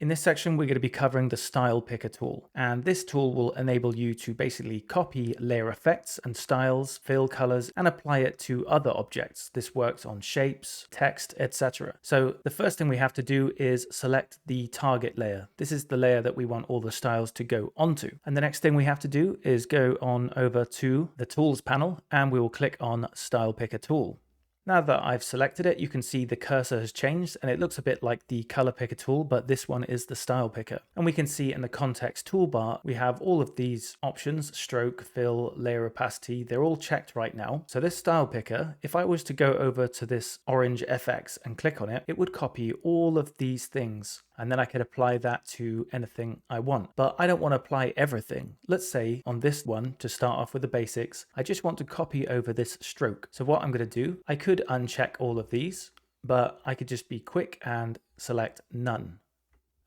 In this section, we're going to be covering the Style Picker tool, and this tool will enable you to basically copy layer effects and styles, fill colors, and apply it to other objects. This works on shapes, text, etc. So the first thing we have to do is select the target layer. This is the layer that we want all the styles to go onto. And the next thing we have to do is go on over to the Tools panel, and we will click on Style Picker tool. Now that I've selected it, you can see the cursor has changed and it looks a bit like the color picker tool, but this one is the style picker. And we can see in the context toolbar, we have all of these options: stroke, fill, layer opacity. They're all checked right now. So this style picker, if I was to go over to this orange FX and click on it, it would copy all of these things. And then I could apply that to anything I want. But I don't want to apply everything. Let's say on this one, to start off with the basics, I just want to copy over this stroke. So what I'm going to do, I could uncheck all of these, but I could just be quick and select none.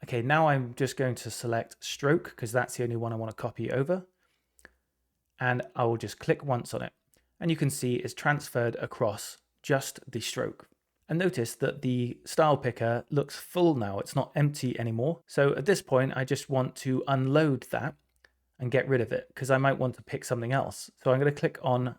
Okay, now I'm just going to select stroke because that's the only one I want to copy over. And I will just click once on it. And you can see it's transferred across just the stroke. And notice that the style picker looks full now. It's not empty anymore. So at this point, I just want to unload that and get rid of it because I might want to pick something else. So I'm going to click on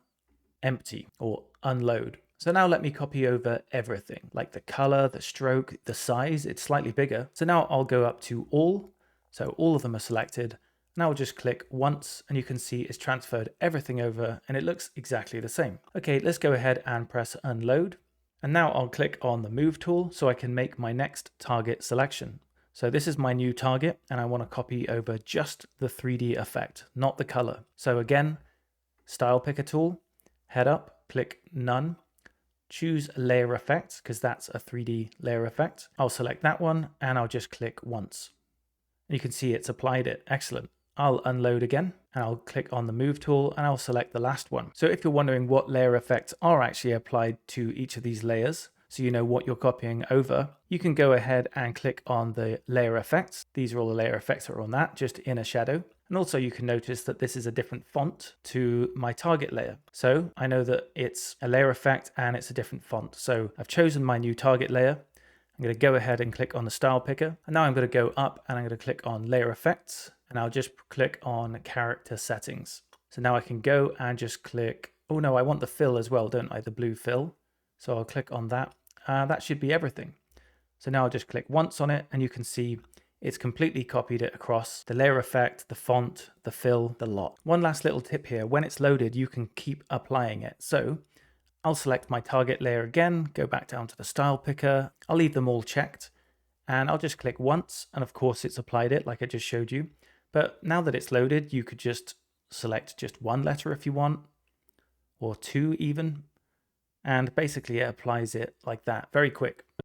empty or unload. So now let me copy over everything, like the color, the stroke, the size. It's slightly bigger. So now I'll go up to all. So all of them are selected. Now I'll just click once and you can see it's transferred everything over and it looks exactly the same. Okay, let's go ahead and press unload. And now I'll click on the move tool so I can make my next target selection. So this is my new target and I want to copy over just the 3D effect, not the color. So again, style picker tool, head up, click none, choose layer effect because that's a 3D layer effect. I'll select that one and I'll just click once. You can see it's applied it. Excellent. I'll unload again and I'll click on the move tool and I'll select the last one. So if you're wondering what layer effects are actually applied to each of these layers, so you know what you're copying over, you can go ahead and click on the layer effects. These are all the layer effects that are on that, just inner shadow. And also you can notice that this is a different font to my target layer. So I know that it's a layer effect and it's a different font. So I've chosen my new target layer. I'm going to go ahead and click on the style picker. And now I'm going to go up and I'm going to click on layer effects. And I'll just click on character settings. So now I can go and just click, oh no, I want the fill as well, don't I? The blue fill. So I'll click on that. That should be everything. So now I'll just click once on it and you can see it's completely copied it across the layer effect, the font, the fill, the lot. One last little tip here, when it's loaded, you can keep applying it. So I'll select my target layer again, go back down to the style picker. I'll leave them all checked and I'll just click once. And of course it's applied it like I just showed you. But now that it's loaded, you could just select just one letter if you want, or two even. And basically it applies it like that, very quick.